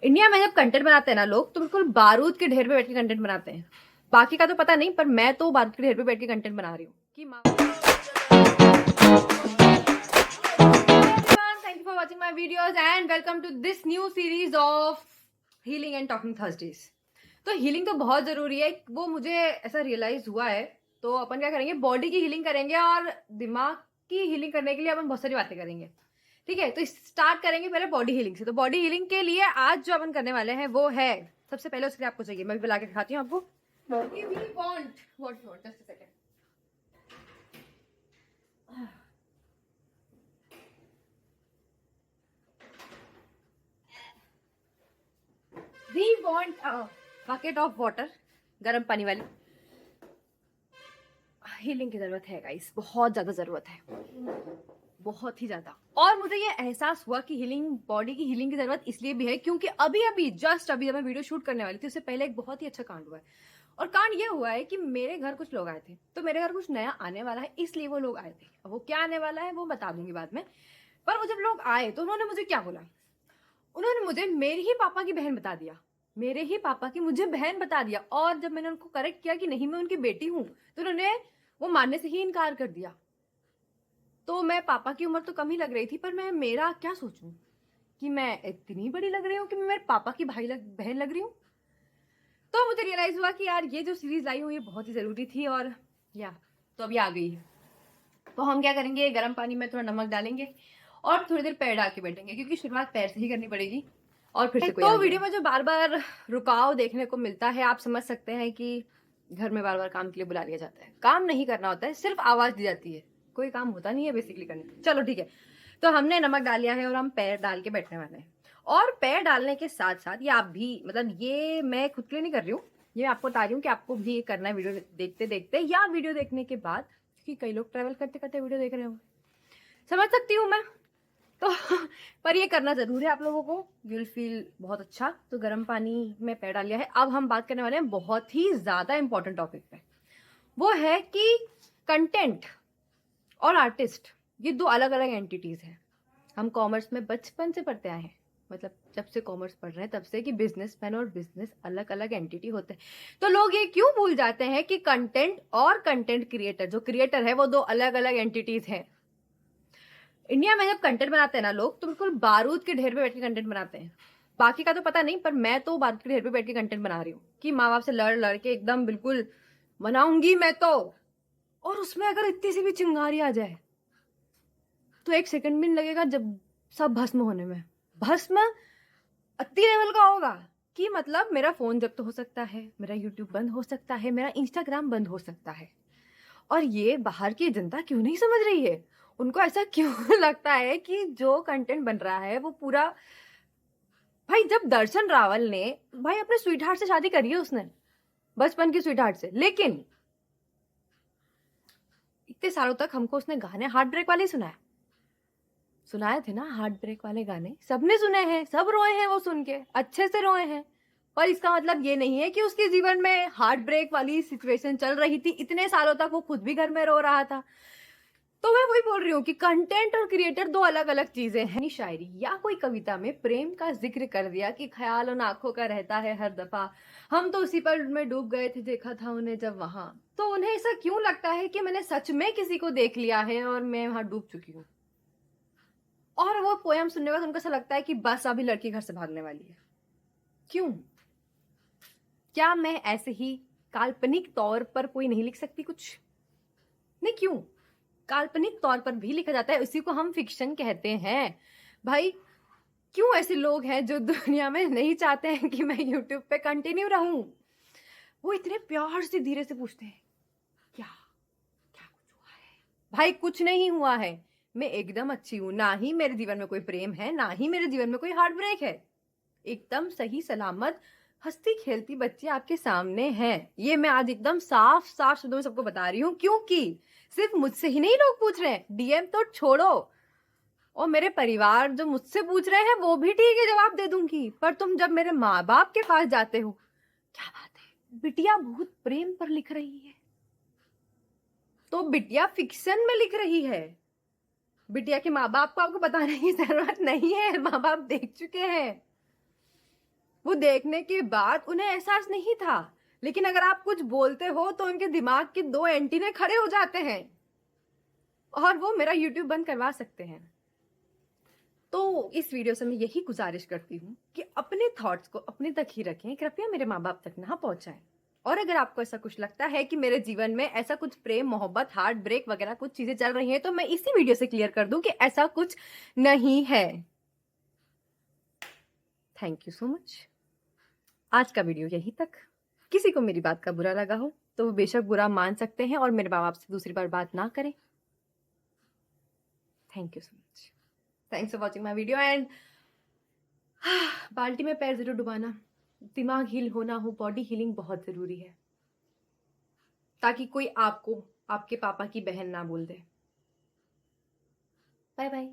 India में जब content बनाते हैं ना लोग, तो बिल्कुल बारूद के ढेर पे बैठ के कंटेंट बनाते हैं। बाकी का तो पता नहीं, पर मैं तो बारूद के ढेर पे बैठ के कंटेंट बना रही हूँ कि thank you for watching my videos and welcome to this new series of healing and talking Thursdays. तो हीलिंग तो बहुत जरूरी है, वो मुझे ऐसा रियलाइज हुआ है। तो अपन क्या करेंगे, बॉडी की हीलिंग करेंगे और दिमाग की हीलिंग करने के लिए अपन बहुत सारी बातें करेंगे। ठीक है, तो स्टार्ट करेंगे पहले बॉडी हीलिंग से। तो बॉडी हीलिंग के लिए आज जो अपन करने वाले हैं वो है, सबसे पहले उसके लिए आपको चाहिए, मैं भी बुला के दिखाती हूँ आपको। We want bucket of water, गर्म पानी वाली। हीलिंग की जरूरत है गाइस, बहुत ज्यादा जरूरत है, बहुत ही ज्यादा। और मुझे ये एहसास हुआ कि हीलिंग, बॉडी की हीलिंग की जरूरत इसलिए भी है क्योंकि अभी अभी जस्ट अभी जब मैं वीडियो शूट करने वाली थी उससे पहले एक बहुत ही अच्छा कांड हुआ है। और कांड ये हुआ है कि मेरे घर कुछ लोग आए थे, तो मेरे घर कुछ नया आने वाला है, इसलिए वो लोग आए थे। अब वो क्या आने वाला है वो बता दूंगी बाद में। पर वो जब लोग आए तो उन्होंने मुझे क्या बोला, उन्होंने मुझे मेरे ही पापा की बहन बता दिया, मेरे ही पापा की मुझे बहन बता दिया। और जब मैंने उनको करेक्ट किया कि नहीं मैं उनकी बेटी हूं, तो उन्होंने वो मानने से ही इनकार कर दिया। तो मैं, पापा की उम्र तो कम ही लग रही थी, पर मैं मेरा क्या सोचूं कि मैं इतनी बड़ी लग रही हूँ कि मैं मेरे पापा की बहन लग रही हूँ। तो मुझे रियलाइज हुआ कि यार ये जो सीरीज लाई हूँ ये बहुत ही जरूरी थी, और या तो अभी आ गई है। तो हम क्या करेंगे, गर्म पानी में थोड़ा नमक डालेंगे और थोड़ी देर पैर डाल के बैठेंगे, क्योंकि शुरुआत पैर से ही करनी पड़ेगी। और फिर से तो वीडियो में जो बार बार रुकाव देखने को मिलता है, आप समझ सकते हैं कि घर में बार बार काम के लिए बुला लिया जाता है। काम नहीं करना होता है, सिर्फ आवाज दी जाती है, कोई काम होता नहीं है बेसिकली करने को। चलो ठीक है, तो हमने नमक डाल लिया है और हम पैर डाल के बैठने वाले हैं। और पैर डालने के साथ साथ, ये आप भी, मतलब ये मैं खुद के लिए नहीं कर रही हूँ, ये आपको बता रही हूँ कि आपको भी ये करना है वीडियो देखते देखते या वीडियो देखने के बाद, क्योंकि कई लोग ट्रैवल करते करते वीडियो देख रहे हो, समझ सकती हूँ मैं। तो पर ये करना जरूर है आप लोगों को, यू विल फील बहुत अच्छा। तो गर्म पानी में पैर डाल लिया है। अब हम बात करने वाले हैं बहुत ही ज्यादा इंपॉर्टेंट टॉपिक पे, वो है कि कंटेंट और आर्टिस्ट ये दो अलग अलग एंटिटीज हैं। हम कॉमर्स में बचपन से पढ़ते आए हैं, मतलब जब से कॉमर्स पढ़ रहे हैं तब से, कि बिजनेसमैन और बिजनेस अलग अलग एंटिटी होते हैं। तो लोग ये क्यों भूल जाते हैं कि कंटेंट और कंटेंट क्रिएटर, जो क्रिएटर है वो दो अलग अलग एंटिटीज हैं। इंडिया में जब कंटेंट बनाते हैं ना लोग, तो बिल्कुल बारूद के ढेर पे बैठ के कंटेंट बनाते हैं। बाकी का तो पता नहीं, पर मैं तो बारूद के ढेर पे बैठ के कंटेंट बना रही हूँ कि माँ बाप से लड़ लड़ के एकदम बिल्कुल बनाऊंगी मैं तो। और उसमें अगर इतनी सी भी चिंगारी आ जाए तो एक सेकंड भी नहीं लगेगा जब सब भस्म होने में। भस्म अति लेवल का होगा कि मतलब मेरा फोन जब्त हो सकता है, मेरा यूट्यूब बंद हो सकता है, मेरा इंस्टाग्राम बंद हो सकता है। और ये बाहर की जनता क्यों नहीं समझ रही है, उनको ऐसा क्यों लगता है कि जो कंटेंट बन रहा है वो पूरा। भाई जब दर्शन रावल ने, भाई अपने स्वीट हार्ट से शादी करी है उसने, बचपन की स्वीट हार्ट से, लेकिन इतने सालों तक हमको उसने गाने हार्ट ब्रेक वाले सुनाए, सुनाए थे ना हार्ट ब्रेक वाले गाने, सबने सुने हैं, सब रोए हैं वो सुन के, अच्छे से रोए हैं। पर इसका मतलब ये नहीं है कि उसके जीवन में हार्ट ब्रेक वाली सिचुएशन चल रही थी, इतने सालों तक वो खुद भी घर में रो रहा था। तो मैं वही बोल रही हूँ कि कंटेंट और क्रिएटर दो अलग अलग चीजें हैं। शायरी या कोई कविता में प्रेम का जिक्र कर दिया कि ख्याल उन आंखों का रहता है हर दफा, हम तो उसी पल में डूब गए थे देखा था उन्हें जब वहां। तो उन्हें ऐसा क्यों लगता है कि मैंने सच में किसी को देख लिया है और मैं वहां डूब चुकी हूँ। और वो पोयम सुनने के बाद उनको ऐसा लगता है कि बस अभी लड़की घर से भागने वाली है। क्यों? क्या मैं ऐसे ही काल्पनिक तौर पर कोई नहीं लिख सकती कुछ? नहीं, क्यों? काल्पनिक तौर पर भी लिखा जाता है, उसी को हम फिक्शन कहते हैं। भाई क्यों ऐसे लोग हैं जो दुनिया में नहीं चाहते हैं कि मैं यूट्यूब पे कंटिन्यू रहूं? वो इतने प्यार से धीरे से पूछते हैं, क्या क्या कुछ हुआ है? भाई कुछ नहीं हुआ है, मैं एकदम अच्छी हूं, ना ही मेरे जीवन में कोई प्रेम है, ना ही मेरे जीवन में कोई हार्ट ब्रेक है। एकदम सही सलामत हंसती खेलती बच्ची आपके सामने है। ये मैं आज एकदम साफ साफ शब्दों में सबको बता रही हूँ, क्योंकि सिर्फ मुझसे ही नहीं लोग पूछ रहे हैं, डीएम तो छोड़ो, और मेरे परिवार जो मुझसे पूछ रहे हैं वो भी ठीक है, जवाब दे दूंगी। पर तुम जब मेरे माँ बाप के पास जाते हो, क्या बात है बिटिया बहुत प्रेम पर लिख रही है, तो बिटिया फिक्शन में लिख रही है। बिटिया के माँ बाप को आपको बताने की जरूरत नहीं है, माँ बाप देख चुके हैं। वो देखने के बाद उन्हें एहसास नहीं था, लेकिन अगर आप कुछ बोलते हो तो उनके दिमाग के 2 एंटीने खड़े हो जाते हैं और वो मेरा यूट्यूब बंद करवा सकते हैं। तो इस वीडियो से मैं यही गुजारिश करती हूँ कि अपने थॉट्स को अपने तक ही रखें, कृपया मेरे माँ बाप तक ना पहुंचाएं। और अगर आपको ऐसा कुछ लगता है कि मेरे जीवन में ऐसा कुछ प्रेम, मोहब्बत, हार्ट ब्रेक वगैरह कुछ चीजें चल रही हैं, तो मैं इसी वीडियो से क्लियर कर दूं कि ऐसा कुछ नहीं है। Thank you so much. आज का वीडियो यहीं तक। किसी को मेरी बात का बुरा लगा हो तो वो बेशक बुरा मान सकते हैं और मेरे माँ बाप से दूसरी बार बात ना करें। Thank you so much. Thanks for watching my video and बाल्टी में पैर जरूर डुबाना। दिमाग हील होना हो, बॉडी हीलिंग बहुत जरूरी है, ताकि कोई आपको आपके पापा की बहन ना बोल दे। Bye bye.